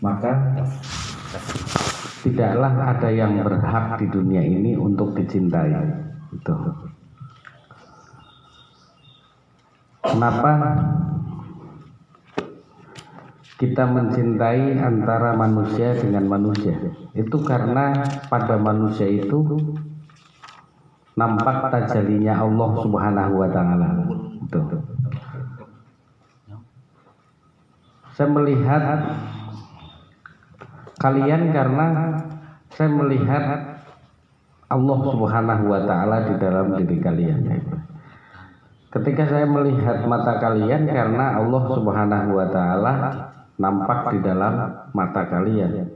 maka tidaklah ada yang berhak di dunia ini untuk dicintai. Itu. Kenapa kita mencintai antara manusia dengan manusia? Itu karena pada manusia itu nampak tajalinya Allah Subhanahu wa taala. Itu. Saya melihat kalian karena saya melihat Allah Subhanahu wa taala di dalam diri kalian. Ketika saya melihat mata kalian karena Allah Subhanahu wa taala nampak di dalam mata kalian.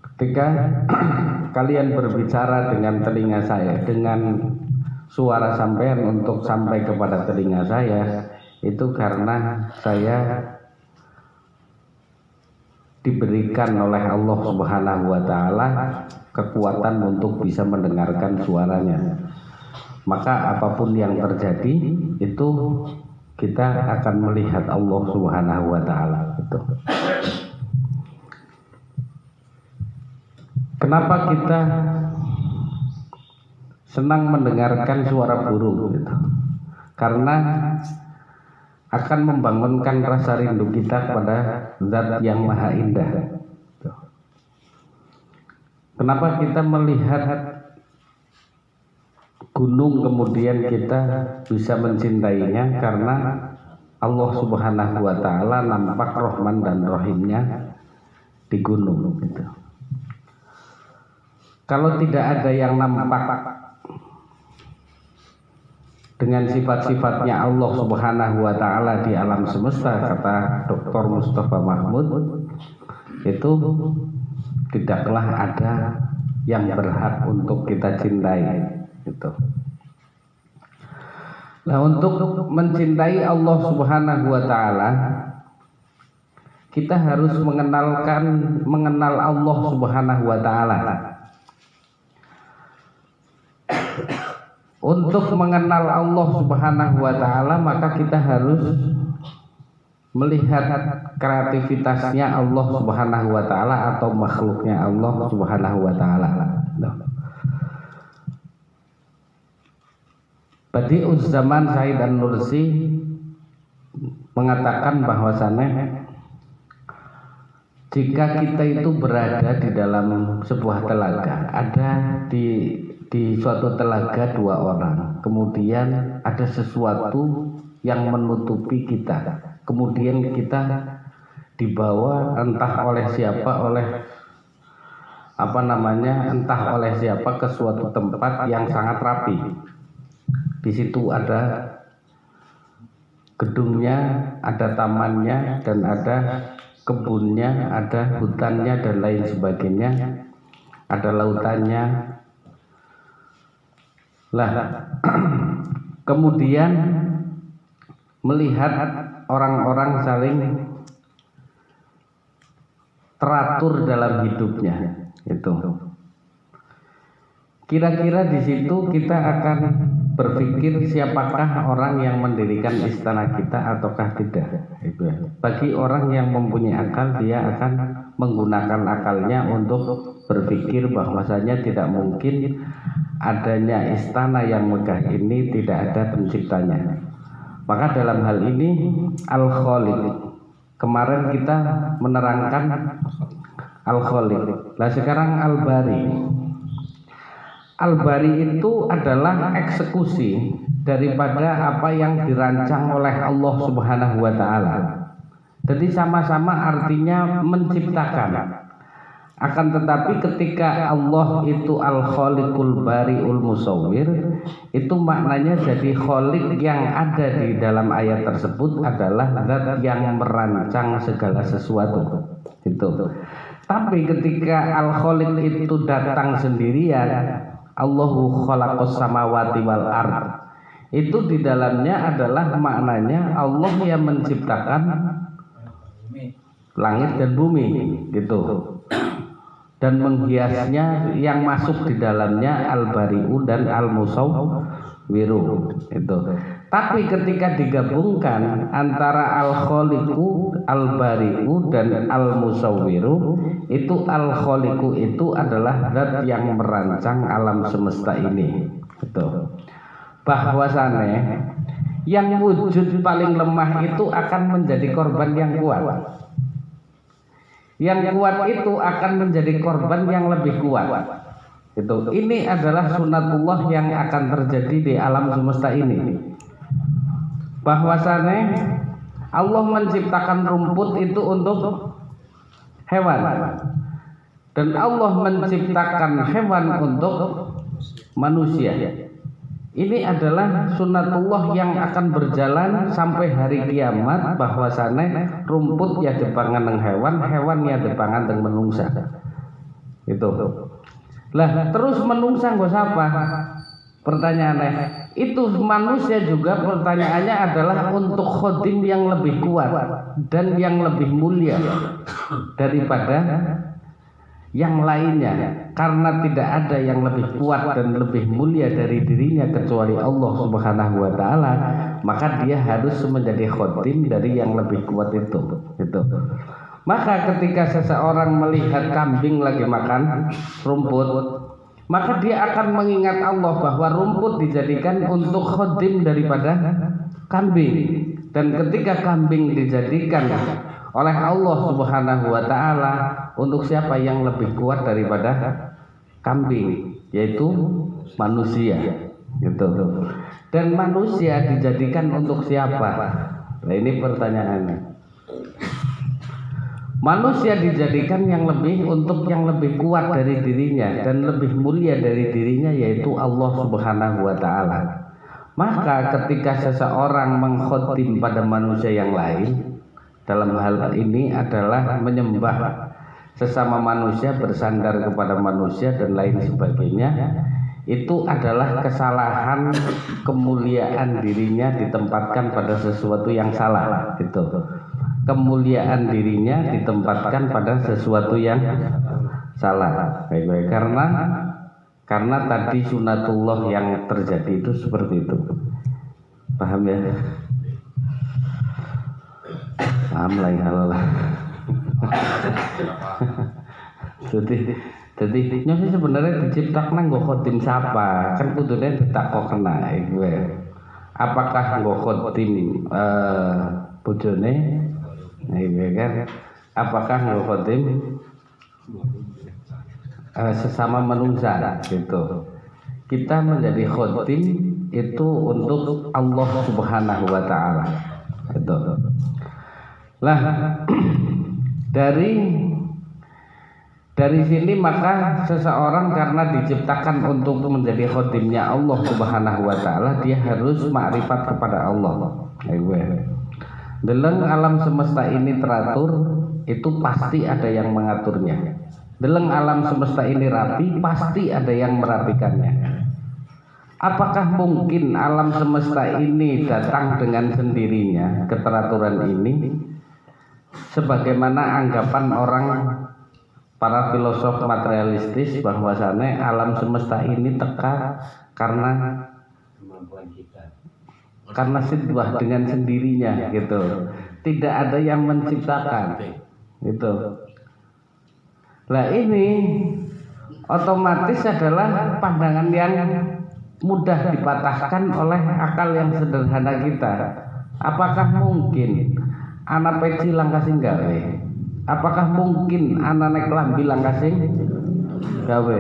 Ketika kalian berbicara dengan telinga saya, dengan suara sampean untuk sampai kepada telinga saya, itu karena saya diberikan oleh Allah Subhanahu wa taala kekuatan untuk bisa mendengarkan suaranya. Maka apapun yang terjadi itu kita akan melihat Allah Subhanahu wa taala. Itu. Kenapa kita senang mendengarkan suara burung gitu? Karena akan membangunkan rasa rindu kita kepada Zat yang Maha Indah. Kenapa kita melihat gunung kemudian kita bisa mencintainya? Karena Allah Subhanahu wa taala nampak Rahman dan Rahimnya di gunung gitu. Kalau tidak ada yang nampak dengan sifat-sifatnya Allah Subhanahu wa taala di alam semesta, kata Dr. Mustafa Mahmud, itu tidaklah ada yang berhak untuk kita cintai gitu. Nah, untuk mencintai Allah Subhanahu wa taala kita harus mengenal Allah Subhanahu wa taala. Untuk mengenal Allah Subhanahu wa taala maka kita harus melihat kreativitasnya Allah Subhanahu wa taala atau makhluknya Allah Subhanahu wa taala. Badi'uz Zaman Said An-Nursi mengatakan bahwasannya jika kita itu berada di dalam sebuah telaga, ada di suatu telaga dua orang, kemudian ada sesuatu yang menutupi kita, kemudian kita dibawa entah oleh siapa, entah oleh siapa ke suatu tempat yang sangat rapi. Di situ ada gedungnya, ada tamannya, dan ada kebunnya, ada hutannya dan lain sebagainya, ada lautannya. Lah, kemudian melihat orang-orang saling teratur dalam hidupnya, itu. Kira-kira di situ kita akan berpikir siapakah orang yang mendirikan istana kita ataukah tidak. Bagi orang yang mempunyai akal, dia akan menggunakan akalnya untuk berpikir bahwasanya tidak mungkin adanya istana yang megah ini tidak ada penciptanya. Maka dalam hal ini Al-Khaliq, kemarin kita menerangkan Al-Khaliq. Nah sekarang Al-Bari. Al-Bari itu adalah eksekusi daripada apa yang dirancang oleh Allah Subhanahu wa taala. Jadi sama-sama artinya menciptakan. Akan tetapi ketika Allah itu Al-Khaliqul Bari'ul Musawwir, itu maknanya jadi khaliq yang ada di dalam ayat tersebut adalah zat yang merancang segala sesuatu. Itu. Tapi ketika Al-Khaliq itu datang sendirian, Allahu khalaqas samawati wal ard, itu di dalamnya adalah maknanya Allah yang menciptakan langit dan bumi gitu. Dan menghiasnya yang masuk di dalamnya Al-Bari'u dan Al-Musawwiru itu. Tapi ketika digabungkan antara Al-Khaliqu al-bari'u dan al-musawwiru, itu al-khaliqu itu adalah zat yang merancang alam semesta ini. Betul. Bahwasane yang wujud paling lemah itu akan menjadi korban yang kuat. Yang kuat itu akan menjadi korban yang lebih kuat. Itu. Ini adalah sunatullah yang akan terjadi di alam semesta ini. Bahwasane Allah menciptakan rumput itu untuk hewan, dan Allah menciptakan hewan untuk manusia. Ini adalah sunatullah yang akan berjalan sampai hari kiamat, bahwasane rumput ya dipangan dengan hewan, hewan ya dipangan dengan menungsa. Itu. Lah terus menungsa nggo sapa? Pertanyaannya, itu manusia juga pertanyaannya adalah untuk khodim yang lebih kuat dan yang lebih mulia daripada yang lainnya, karena tidak ada yang lebih kuat dan lebih mulia dari dirinya kecuali Allah Subhanahu wa taala, maka dia harus menjadi khodim dari yang lebih kuat itu. Maka ketika seseorang melihat kambing lagi makan rumput, maka dia akan mengingat Allah bahwa rumput dijadikan untuk khodim daripada kambing. Dan ketika kambing dijadikan oleh Allah Subhanahu wa taala untuk siapa yang lebih kuat daripada kambing, yaitu manusia. Gitu. Dan manusia dijadikan untuk siapa? Nah, ini pertanyaannya. Manusia dijadikan untuk yang lebih kuat dari dirinya dan lebih mulia dari dirinya, yaitu Allah Subhanahu wa taala. Maka ketika seseorang mengkhotim pada manusia yang lain, dalam hal ini adalah menyembah sesama manusia, bersandar kepada manusia dan lain sebagainya, itu adalah kesalahan kemuliaan dirinya ditempatkan pada sesuatu yang salah. Gitu. Kemuliaan dirinya ditempatkan pada sesuatu yang salah. Baik-baik. Karena tadi sunatullah yang terjadi itu seperti itu. Paham ya? Paham lah ya Allah. Jadi sih sebenarnya diciptakan nggo khotim siapa? Kan kudune ditakokna iku. Apakah nggo khotim bojone? Iya kan? Apakah ngkhotim sesama manusia gitu? Kita menjadi khotim itu untuk Allah Subhanahu wa taala. Gitu. Lah dari sini maka seseorang karena diciptakan untuk menjadi khotimnya Allah Subhanahu wa taala, dia harus makrifat kepada Allah. Dalam alam semesta ini teratur, itu pasti ada yang mengaturnya. Dalam alam semesta ini rapi, pasti ada yang merapikannya. Apakah mungkin alam semesta ini datang dengan sendirinya, keteraturan ini? Sebagaimana anggapan orang para filosof materialistis bahwasannya alam semesta ini teka karena kemampuan kita. Karena sidwah dengan sendirinya gitu, tidak ada yang menciptakan gitu. Nah ini otomatis adalah pandangan yang mudah dipatahkan oleh akal yang sederhana kita. Apakah mungkin anak peci langkasing gawe? Apakah mungkin anak naik lambi langkasing gawe?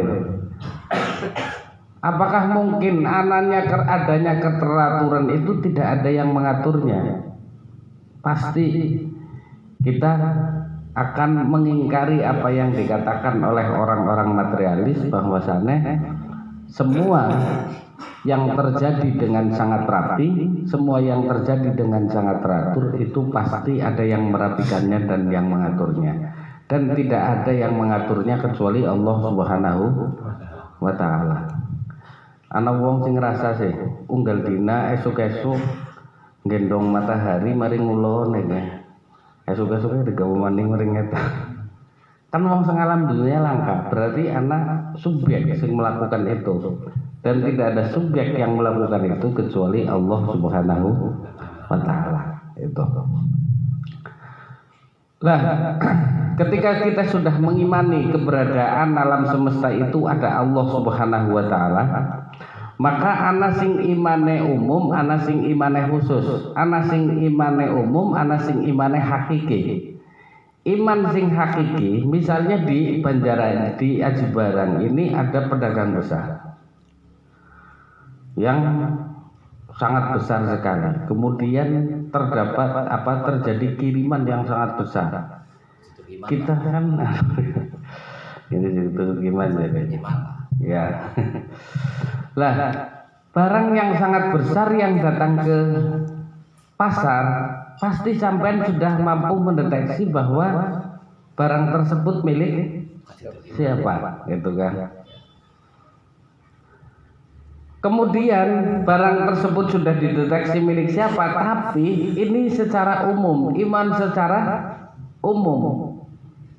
Apakah mungkin adanya keteraturan itu tidak ada yang mengaturnya? Pasti kita akan mengingkari apa yang dikatakan oleh orang-orang materialis, bahwasannya semua yang terjadi dengan sangat rapi, semua yang terjadi dengan sangat teratur itu pasti ada yang merapikannya dan yang mengaturnya. Dan tidak ada yang mengaturnya kecuali Allah Subhanahu wa taala. Ana wong sing ngrasa sih unggal dina esuk-esuk gendong matahari mari ngulon nggih. Esuk-esuk digawe maning mari ngeta. Kan wong sing alam dunia langka, berarti anak subjek sing melakukan itu. Dan tidak ada subjek yang melakukan itu kecuali Allah Subhanahu wa taala. Itu. Lah, ketika kita sudah mengimani keberadaan alam semesta itu ada Allah Subhanahu wa taala, maka ana sing imane umum, ana sing imane khusus, ana sing imane umum, ana sing imane hakiki. Iman sing hakiki, misalnya di Banjaran, di Aji Barang ini ada pedagang besar yang sangat besar sekali. Kemudian terjadi kiriman yang sangat besar. Kita kan ini itu gimana ya? Lah, barang yang sangat besar yang datang ke pasar pasti sampean sudah mampu mendeteksi bahwa barang tersebut milik siapa, gitu kan? Kemudian barang tersebut sudah dideteksi milik siapa, tapi ini secara umum, iman secara umum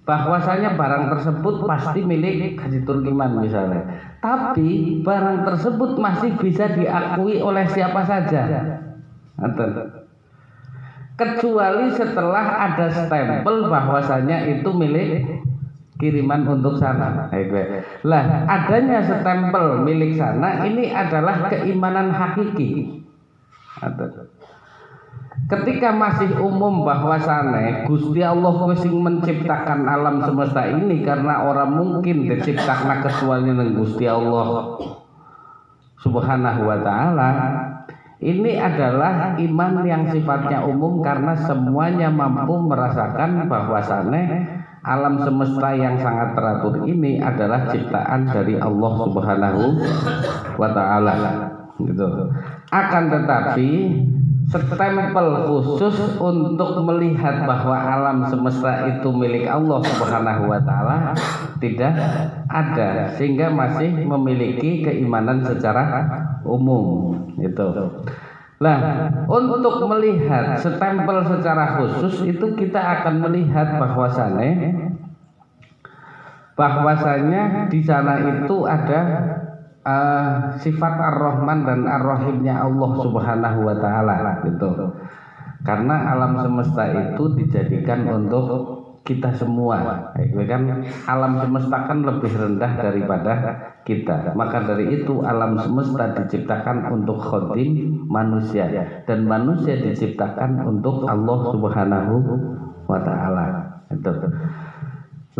bahwasanya barang tersebut pasti milik Haji Turkiman misalnya. Tapi barang tersebut masih bisa diakui oleh siapa saja. Kecuali setelah ada stempel bahwasanya itu milik kiriman untuk sana. Lah, adanya stempel milik sana ini adalah keimanan hakiki. Ketika masih umum bahwasanya Gusti Allah sing menciptakan alam semesta ini, karena orang mungkin diciptakan kecuali dengan Gusti Allah Subhanahu wa taala. Ini adalah iman yang sifatnya umum karena semuanya mampu merasakan bahwasanya alam semesta yang sangat teratur ini adalah ciptaan dari Allah Subhanahu wa taala, gitu. Akan tetapi stempel khusus untuk melihat bahwa alam semesta itu milik Allah Subhanahu wa taala tidak ada, sehingga masih memiliki keimanan secara umum, gitu. Nah, untuk melihat stempel secara khusus itu kita akan melihat bahwasanya di sana itu ada sifat Ar-Rahman dan Ar-Rahimnya Allah Subhanahu wa taala, gitu. Karena alam semesta itu dijadikan untuk kita semua, kan alam semesta kan lebih rendah daripada kita. Maka dari itu alam semesta diciptakan untuk khodim manusia, dan manusia diciptakan untuk Allah Subhanahu wa taala, gitu.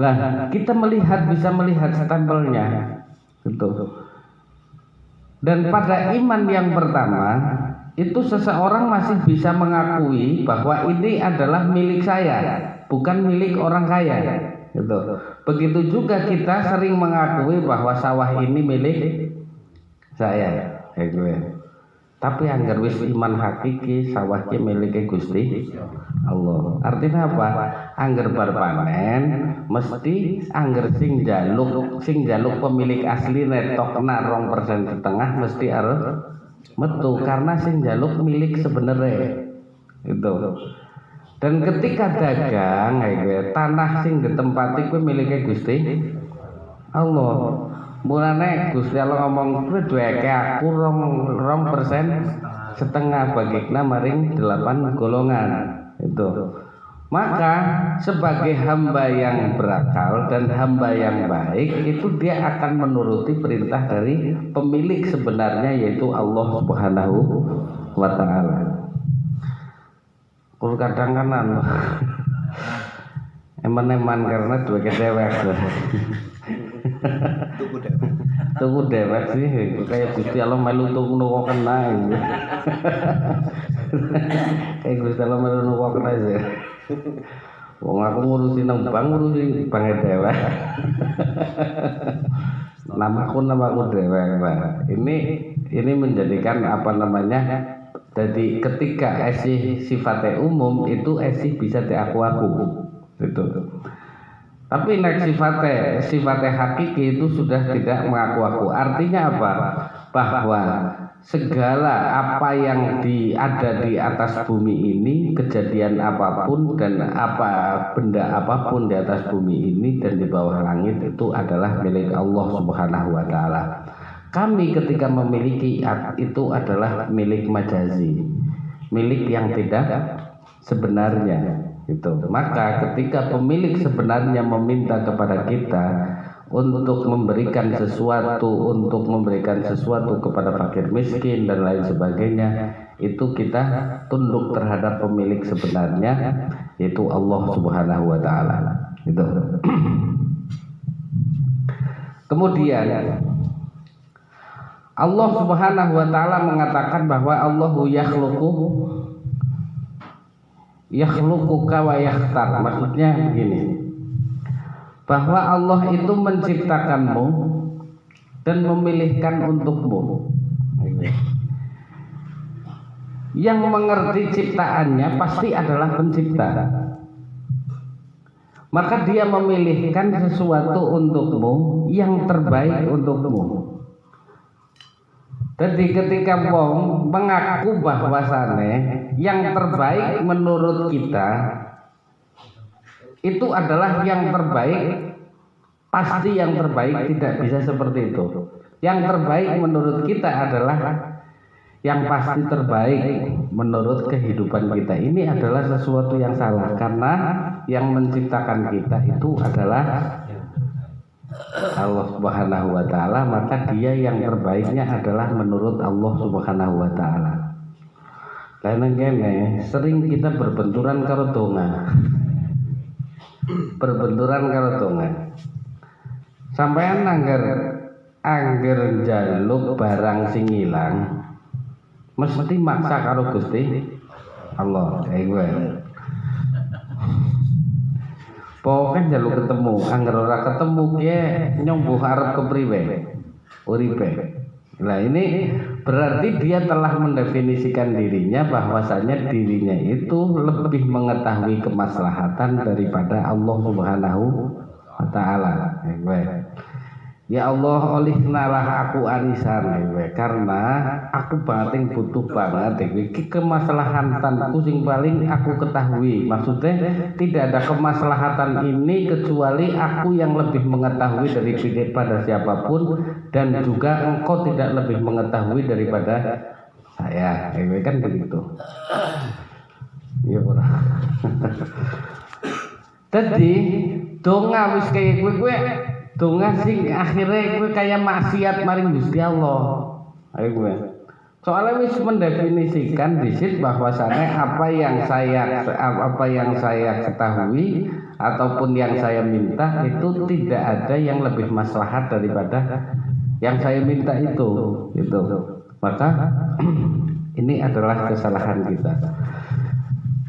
Nah, kita bisa melihat stempelnya, gitu. Dan pada iman yang pertama itu seseorang masih bisa mengakui bahwa ini adalah milik saya, bukan milik orang kaya, gitu. Begitu juga kita sering mengakui bahwa sawah ini milik saya, gitu. Tapi anggar wis iman hakiki sawahnya milik Gusti Allah. Artinya apa? Anggar bar panen mesti anggar sing jaluk pemilik asli netokna 2,5% mesti harus metu, karena sing jaluk milik sebenarnya, itu. Dan ketika dagang tanah sing ditempati kuwi milike Gusti Allah. Mulane Gusti Allah ngomong kuwi duweke aku 2,5% bagikna maring 8 golongan, itu. Maka sebagai hamba yang berakal dan hamba yang baik itu dia akan menuruti perintah dari pemilik sebenarnya, yaitu Allah Subhanahu wa taala. Kul kadang kan eman-eman karena duwe dewek. Tuku dewek sih kayak Gusti Allah melu tuku kok kena. Kayak Gusti Allah melu kok kena sih. Wong aku ngurusi nang bank, ngurusi bank dewek. Namaku dewek, Pak. Ini menjadikan apa namanya? Jadi ketika esih sifatnya umum itu esih bisa diaku-aku, gitu. Tapi nek sifatnya hakiki itu sudah tidak mengaku-aku. Artinya apa? Bahwa segala apa yang ada di atas bumi ini, kejadian apapun dan benda apapun di atas bumi ini dan di bawah langit itu adalah milik Allah Subhanahu wa taala. Kami ketika memiliki itu adalah milik majazi, milik yang tidak sebenarnya, Itu. Maka ketika pemilik sebenarnya meminta kepada kita untuk memberikan sesuatu kepada fakir miskin dan lain sebagainya, itu kita tunduk terhadap pemilik sebenarnya, yaitu Allah Subhanahu wa taala. Itu. Kemudian Allah Subhanahu wa taala mengatakan bahwa Allahu yakhluquka wa yakhtar. Maksudnya begini, bahwa Allah itu menciptakanmu dan memilihkan untukmu. Yang mengerti ciptaannya pasti adalah pencipta. Maka dia memilihkan sesuatu untukmu yang terbaik untukmu. Jadi ketika wong mengaku bahwasane yang terbaik menurut kita itu adalah yang terbaik, pasti yang terbaik tidak bisa seperti itu. Yang terbaik menurut kita adalah yang pasti terbaik menurut kehidupan kita. Ini adalah sesuatu yang salah, karena yang menciptakan kita itu adalah Allah Subhanahu wa taala, maka dia yang terbaiknya adalah menurut Allah Subhanahu wa taala. Karena gini, sering kita berbenturan karo donga. Sampeyan angger njaluk barang sing ilang mesti maksa karo Gusti Allah. Pokoknya njaluk ketemu, angger ora ketemu kiye nyombuh arep kepriwe uripe. Nah, ini berarti dia telah mendefinisikan dirinya bahwasanya dirinya itu lebih mengetahui kemaslahatan daripada Allah Subhanahu wa taala. Ya Allah, olihnalah aku arisan karena aku paling butuh banget iki kemaslahatanku sing paling aku ketahui. Maksudnya tidak ada kemaslahatan ini kecuali aku yang lebih mengetahui daripada siapapun, dan juga engkau tidak lebih mengetahui daripada saya. Kan begitu. Iya ora. Jadi donga wis kaya kowe donga sing akhirnya kowe kaya maksiat maring Gusti Allah. Ayo kowe. Soalnya wis mendefinisikan disit bahwasannya apa yang saya ketahui ataupun yang saya minta itu tidak ada yang lebih maslahat daripada yang saya minta itu. Gitu. Maka ini adalah kesalahan kita.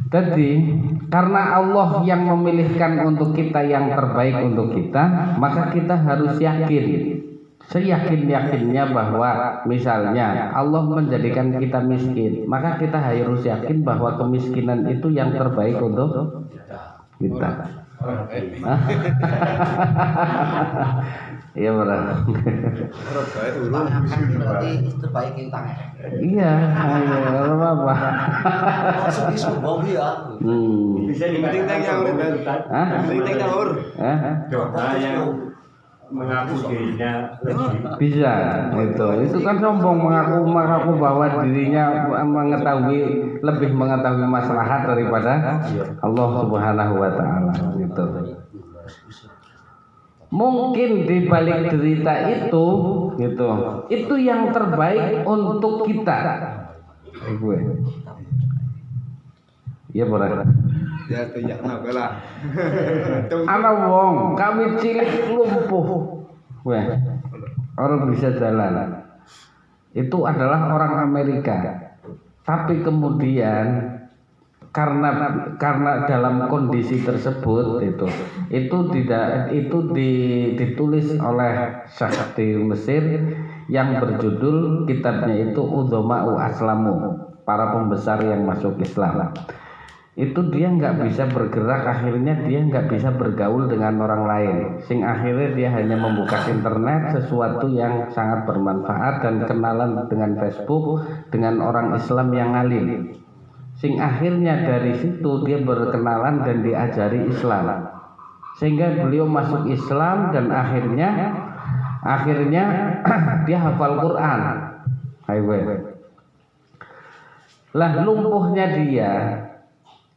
Jadi karena Allah yang memilihkan untuk kita yang terbaik untuk kita, maka kita harus yakin, seyakin-yakinnya bahwa misalnya Allah menjadikan kita miskin, maka kita harus yakin bahwa kemiskinan itu yang terbaik untuk kita. Iya benar. Berarti terbaik utangnya. Iya, apa? Bisa dipenting nyaur kan? Penting nyaur. Doa yang mengaku dirinya Bisa, itu kan sombong mengaku bahwa dirinya lebih mengetahui maslahat daripada Allah Subhanahu wa taala gitu. Mungkin di balik derita itu gitu. Itu yang terbaik untuk kita. Gue. Iya boleh. Ya tidak lah. Ana wong kami cilik lumpuh. Weh. Orang bisa jalan. Itu adalah orang Amerika. Tapi kemudian karena dalam kondisi tersebut ditulis oleh Syekh di Mesir yang berjudul kitabnya itu Udzama'u Aslamu, para pembesar yang masuk Islam. Itu dia nggak bisa bergerak, akhirnya dia nggak bisa bergaul dengan orang lain, sing akhirnya dia hanya membuka internet, sesuatu yang sangat bermanfaat, dan kenalan dengan Facebook dengan orang Islam yang alim. Sing akhirnya dari situ dia berkenalan dan diajari Islam, sehingga beliau masuk Islam dan akhirnya dia hafal Quran. Lah lumpuhnya dia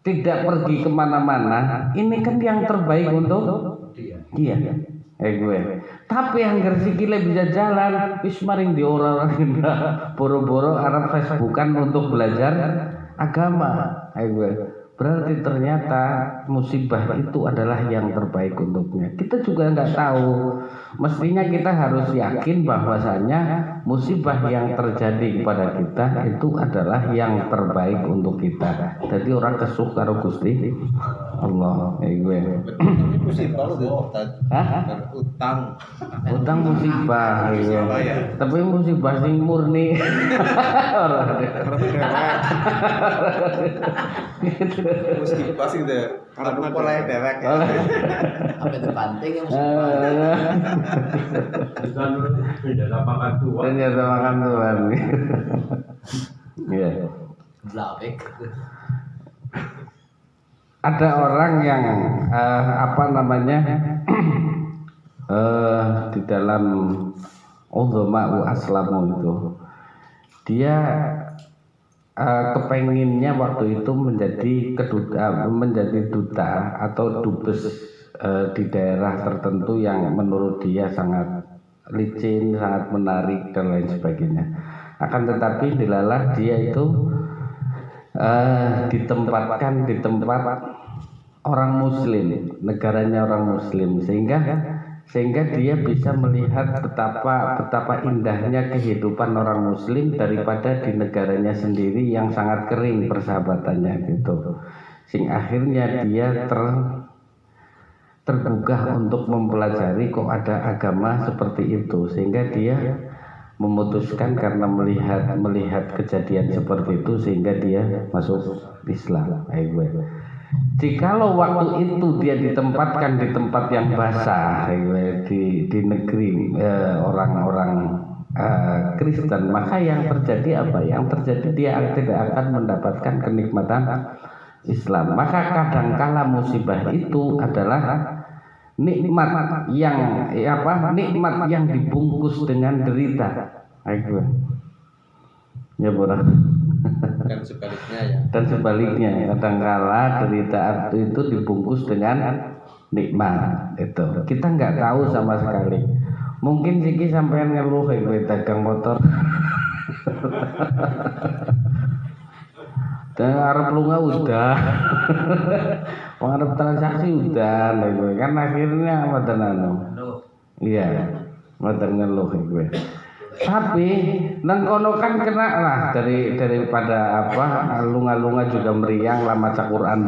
tidak pergi kemana-mana, ini kan yang terbaik untuk dia. Gue. Tapi yang sikile bisa jalan, wis maring di orang boro-boro arep Facebookan untuk belajar agama. Gue. Berarti ternyata musibah itu adalah yang terbaik untuknya. Kita juga nggak tahu. Mestinya kita harus yakin bahwasanya musibah yang terjadi kepada kita itu adalah yang terbaik untuk kita. Jadi orang kesuh karo Gusti Allah. Gue. Musibah lu Utang musibah. Tapi musibah sing murni. Musibah sih deh. Karena pola dewek. Apa itu banting yang musibah? Ternyata makan Tuhan. Ternyata makan Tuhan. Iya. Blabek. Ada orang yang di dalam Udzama'u Aslamu itu dia kepenginnya waktu itu menjadi duta atau dubes di daerah tertentu yang menurut dia sangat licin, sangat menarik dan lain sebagainya. Akan tetapi dilalah dia itu ditempatkan di tempat orang Muslim, negaranya orang Muslim, sehingga dia bisa melihat betapa indahnya kehidupan orang Muslim daripada di negaranya sendiri yang sangat kering persahabatannya gitu. Akhirnya dia tergugah untuk mempelajari kok ada agama seperti itu, sehingga dia memutuskan karena melihat kejadian seperti itu sehingga dia masuk Islam. Jikalau waktu itu dia ditempatkan di tempat yang basah di negeri orang-orang Kristen, maka yang terjadi apa? Yang terjadi dia tidak akan mendapatkan kenikmatan Islam. Maka kadangkala musibah itu adalah nikmat yang dibungkus dengan derita. Ya borak. Dan sebaliknya kadangkala derita itu dibungkus dengan nikmat. Itu kita nggak tahu sama sekali. Mungkin siki sampean ngeluh kayak dagang motor. Dan arep lunga udah. Pengarep transaksi udah kan akhirnya mboten iya mboten ngeluh gue. Tapi nang kono kan kena lah daripada lunga-lunga juga meriang lah maca Quran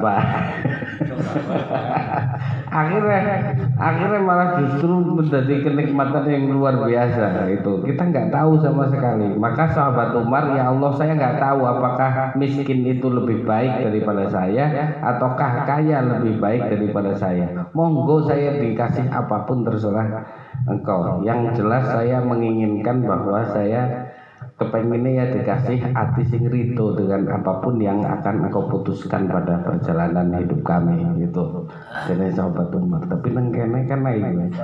akhirnya malah justru menjadi kenikmatan yang luar biasa itu. Kita nggak tahu sama sekali. Maka sahabat Umar, ya Allah saya nggak tahu apakah miskin itu lebih baik daripada saya ataukah kaya lebih baik daripada saya. Monggo saya dikasih apapun terserah engkau. Yang jelas saya menginginkan bahwa saya kepenginnya ya dikasih hati sing rido dengan apapun yang akan engkau putuskan pada perjalanan hidup kami gitu. Jadi sahabat Umar, tapi nang kene kan iki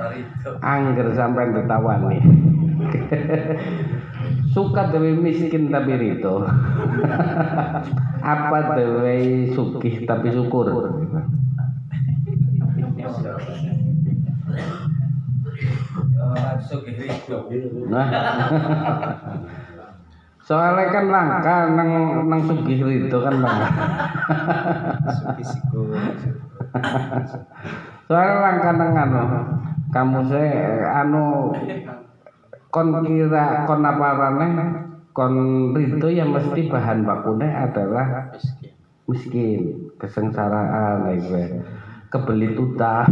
angger sampean ditawan nih. Suka dewe miskin tapi rido. Apa dewe sugih tapi syukur. Nah, soalnya kan langka nang sugih itu kan langka. Soalnya langka nang kamu saya kon kira kon aparane kon rido yang mesti bahan bakunya adalah miskin, kesengsaraan kebelit utang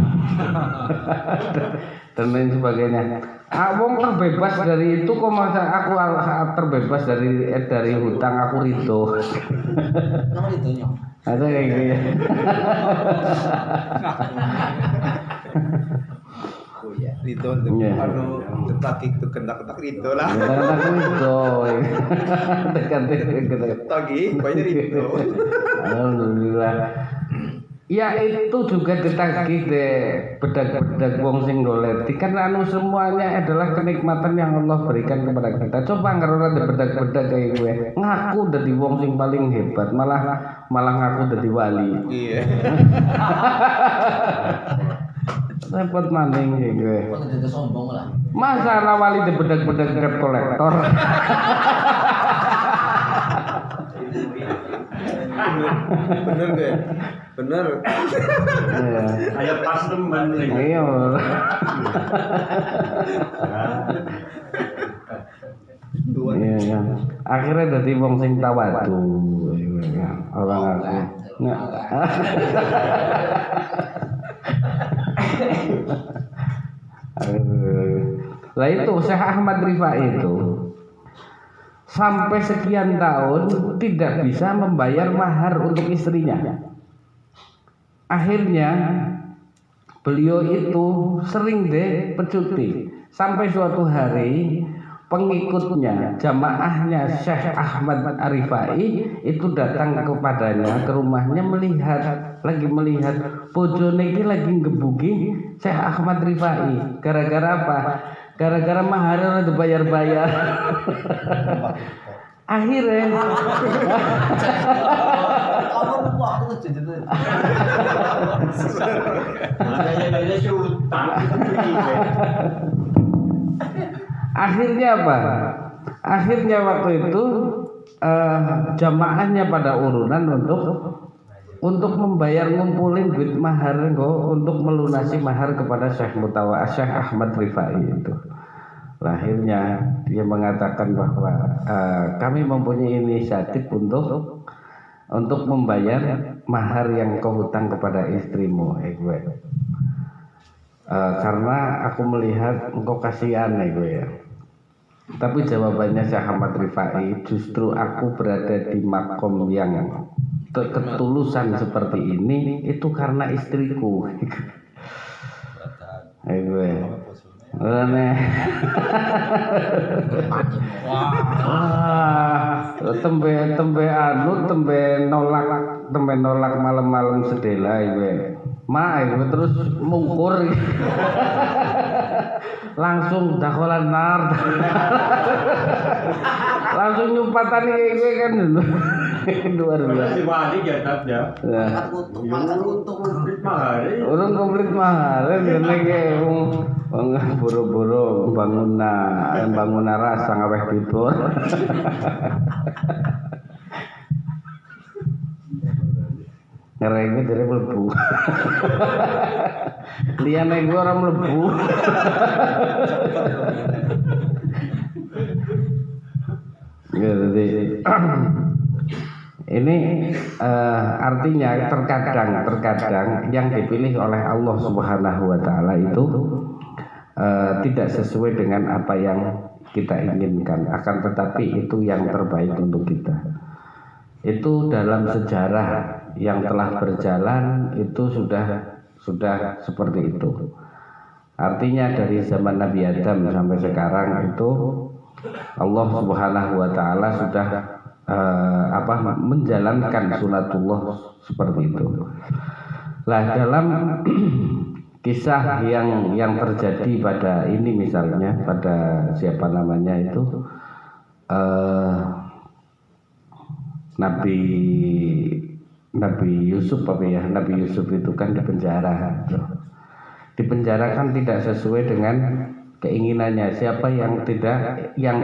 dan lain sebagainya. Wong terbebas dari itu kok masa aku terbebas dari hutang aku rido. Nama ritonya. Ada kayak gitu ya. Oh ya, rido tetapi itu kendak rido lah. Kendak rido. Tekan tagi banyak rido. Alhamdulillah. Ya itu juga ditagih deh bedak-bedak wong sing goleti kan anu semuanya adalah kenikmatan yang Allah berikan kepada kita. Coba ngerora di bedak-bedak kayak gue ngaku dadi wong sing paling hebat malah ngaku dadi wali. Iya. Repot maning kayak gue. Kok jadi sombong lah. Masa ana wali di bedak-bedak debt collector. Bener gue. Bener. Kayak pas teman nih. Iya. Iya. Akhirnya dadi wong sing tawadu. Orang aku. Nah. Lah itu Syekh Ahmad Rifai itu sampai sekian tahun tidak bisa membayar mahar untuk istrinya. Akhirnya beliau itu sering deh pecuti sampai suatu hari pengikutnya jamaahnya Syekh Ahmad Rifai itu datang kepadanya ke rumahnya lagi melihat bojone iki lagi ngebuki Syekh Ahmad Rifai. Gara-gara apa? Gara-gara maharnya dibayar-bayar. Akhirnya Kamu lupa aku jadi tuh. Makanya syuting. akhirnya apa? Akhirnya waktu itu jamaahnya pada urunan untuk membayar ngumpulin duit mahar untuk melunasi mahar kepada Syekh Ahmad Rifai itu. Akhirnya dia mengatakan bahwa kami mempunyai inisiatif untuk membayar mahar yang kau hutang kepada istrimu, karena aku melihat engkau kasihan, ya. Tapi jawabannya Syekh Ahmad Rifai, justru aku berada di makom yang ketulusan seperti ini itu karena istriku. Tembe nolak malam-malam sedela terus mungkur langsung dakolan nar langsung nyumpatan gue kan luar biasa. Si wali jatap ya. Makan kutuk. Urung komplit mahal, karena kayak buru-buru bangun rasa ngaweh bibur. Ngerengnya dari mlebu. Liyane gue orang mlebu. Jadi ini artinya terkadang yang dipilih oleh Allah Subhanahu wa taala itu tidak sesuai dengan apa yang kita inginkan, akan tetapi itu yang terbaik untuk kita. Itu dalam sejarah yang telah berjalan itu sudah seperti itu. Artinya dari zaman Nabi Adam sampai sekarang itu Allah Subhanahu wa taala sudah menjalankan sunatullah seperti itu. Lah dalam kisah yang terjadi pada ini misalnya pada siapa namanya itu Nabi Yusuf Nabi Yusuf itu kan dipenjara. Dipenjara kan tidak sesuai dengan keinginannya. Siapa yang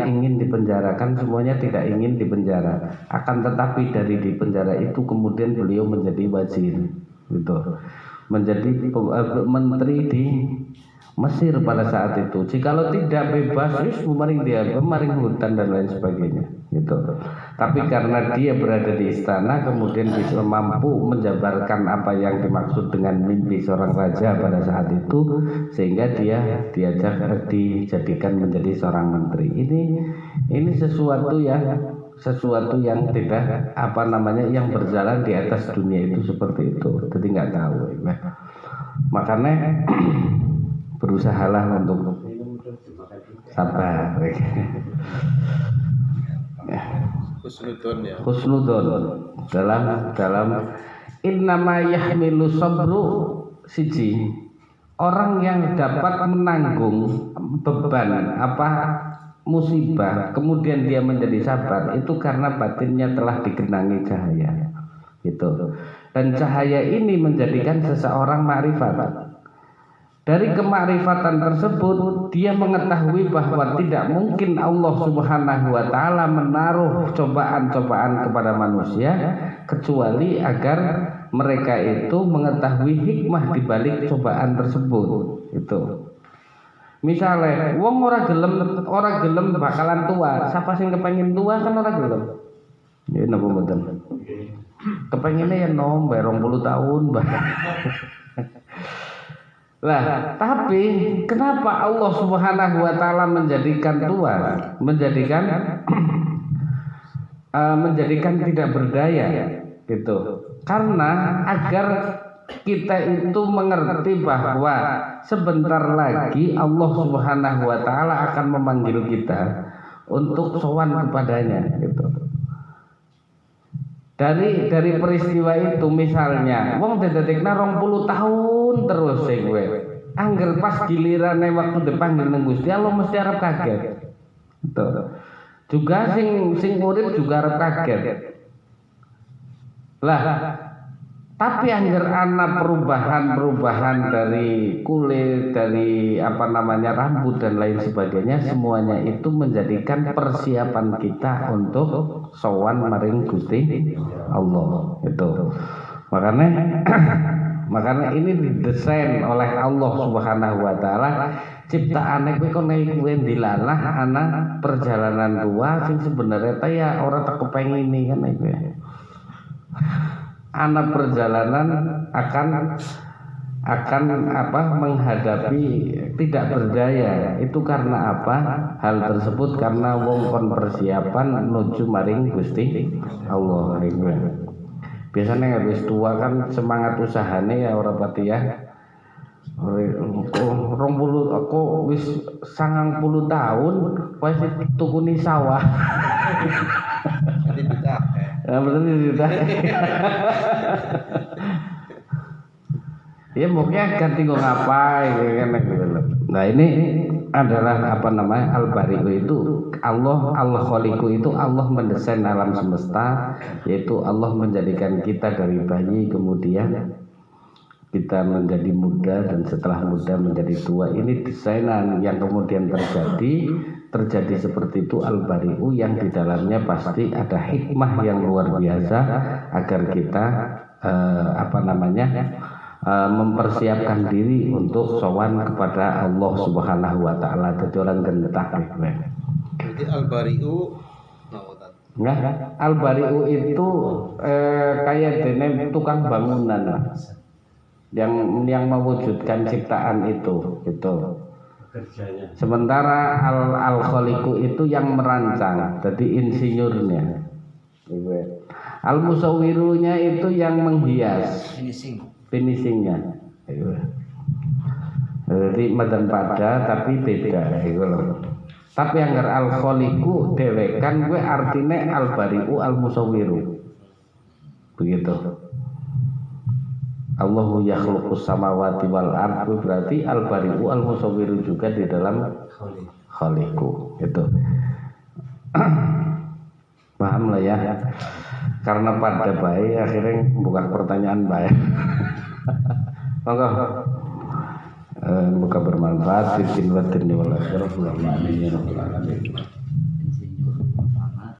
ingin dipenjarakan semuanya tidak ingin dipenjara. Akan tetapi dari di penjara itu kemudian beliau menjadi wazir, gitu. Menjadi menteri di Mesir pada saat itu. Jikalau tidak bebas, memaring hutan dan lain sebagainya, gitu. Tapi karena dia berada di istana, kemudian bisa mampu menjabarkan apa yang dimaksud dengan mimpi seorang raja pada saat itu, sehingga dia dijadikan menjadi seorang menteri. Ini sesuatu yang tidak yang berjalan di atas dunia itu seperti itu. Jadi nggak tahu. Makanya berusahalah untuk sabar. Husnudon ya. Husnudon dalam innama yahmilu sabru siji, orang yang dapat menanggung beban musibah kemudian dia menjadi sabar itu karena batinnya telah digenangi cahaya gitu. Dan cahaya ini menjadikan seseorang makrifat. Dari kemakrifatan tersebut dia mengetahui bahwa tidak mungkin Allah Subhanahu wa taala menaruh cobaan-cobaan kepada manusia kecuali agar mereka itu mengetahui hikmah di balik cobaan tersebut. Itu. Misalnya, wong ora gelem bakalan tua. Siapa sing kepengin tua kan ora gelem. Ya napa mboten? Kepengine ya nom 20 tahun, Mbah. Lah, tapi kenapa Allah Subhanahu wa taala menjadikan tua, menjadikan tidak berdaya gitu. Karena agar kita itu mengerti bahwa sebentar lagi Allah Subhanahu wa taala akan memanggil kita untuk sowan kepadanya gitu. Dari peristiwa itu misalnya wong didadekna 20 tahun terus sing kowe. Angger pas gilirane waktu dipanggil nang Gusti Allah mesti arep kaget. Gitu. Juga sing urip juga arep kaget. Lah, tapi angger ana perubahan dari kulit, dari rambut dan lain sebagainya, semuanya itu menjadikan persiapan kita untuk sowan maring Gusti Allah itu. Makanya ini didesain oleh Allah Subhanahu wa taala ciptaane kowe kok nek kowe dilalah ana perjalanan tua sing sebenarnya ta ya ora tak kepengini kan iku. Anak perjalanan akan menghadapi tidak berdaya. Itu karena apa? Hal tersebut karena wong kon persiapan nuju maring Gusti Allah. Biasanya habis tua kan semangat usahane ya ora pati ya. 20 aku wis 90 tahun wis tukuni sawah. Ya betul sudah. Ya mungkin ganti gue ngapain kan gitu. Nah ini adalah Al-Bari'u itu Allah Al-Khaliqu itu Allah mendesain alam semesta, yaitu Allah menjadikan kita dari bayi kemudian kita menjadi muda dan setelah muda menjadi tua. Ini desainan yang kemudian terjadi seperti itu Al-Bari'u yang di dalamnya pasti ada hikmah yang luar biasa agar kita mempersiapkan diri untuk sowan kepada Allah Subhanahu wa taala. Jadi orang gentak. Jadi Al-Bari'u Al-Bari'u itu kayak dene tukang bangunan lah. Yang mewujudkan ciptaan itu gitu. Sementara Al-Khaliqu itu yang merancang, jadi insinyurnya. Al-Musawwirunya itu yang menghias, finishingnya. Jadi madan pada tapi beda loh. Tapi yang Al-Khaliqu dewekan gue artinya Al-Bari'u Al-Musawwiru. Begitu. Allahu yakhluqus samawati wal ardi berarti Al-Bari'u Al-Musawwiru juga di dalam Khaliqu itu. Paham lah ya. Karena pada baik akhirnya bukan pertanyaan baik. Monggo. Semoga bermanfaat di dunia wal akhirah.